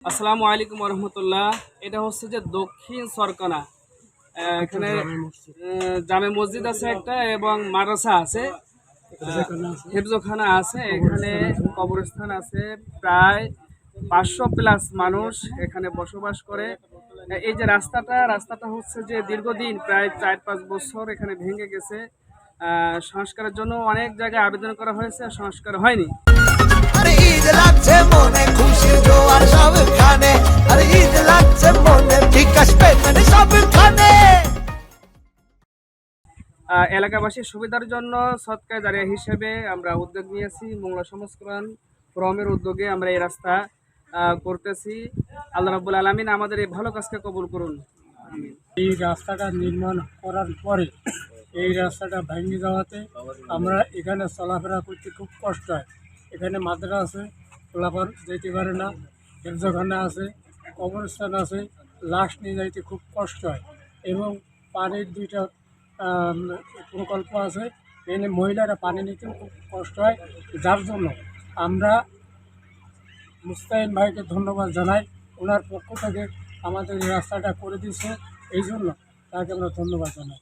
আসসালামু আলাইকুম রহমতুল্লাহ। এটা হচ্ছে যে দক্ষিণ সরকানা। এখানে জামে মসজিদ আছে একটা এবং মাদ্রাসা আছে, হেফজখানা আছে। এখানে কবরস্থান আছে। প্রায় 500+ মানুষ এখানে বসবাস করে। এই যে রাস্তাটা হচ্ছে যে দীর্ঘদিন প্রায় 4-5 বছর এখানে ভেঙে গেছে। সংস্কারের জন্য অনেক জায়গায় আবেদন করা হয়েছে, সংস্কার হয়নি। আরে ঈদ লাগছে মনে, খুশির জোয়ার সবখানে। আরে ঈদ লাগছে মনে, বিকাশ পেমেন্ট সবখানে। এলাকাবাসীর সুবিধার জন্য সৎকায় জারিয়া হিসেবে আমরা উদ্যোগ নিয়েছি। মোংলা সংস্করণ ফোরামের উদ্যোগে আমরা এই রাস্তা করতেছি। আল্লাহ রাব্বুল আলামিন আমাদের এই ভালো কাজকে কবুল করুন। এই রাস্তাটা নির্মাণ করার পরে এই রাস্তাটা ভেঙে যাওয়াতে আমরা এখানে চলাফেরা করতে খুব কষ্ট হয়। এখানে মাদ্রাসা আছে, চলাফেরা যেতে পারে না, হেফজখানা আছে, কবরস্থান আছে, লাশ নিয়ে যাইতে খুব কষ্ট হয়। এবং পানির দুইটা প্রকল্প আছে, এখানে মহিলারা পানি নিতেও খুব কষ্ট হয়। যার জন্য আমরা মুস্তাহিন ভাইকে ধন্যবাদ জানাই। ওনার পক্ষ থেকে আমাদের এই রাস্তাটা করে দিচ্ছে, এই জন্য তাকে আমরা ধন্যবাদ জানাই।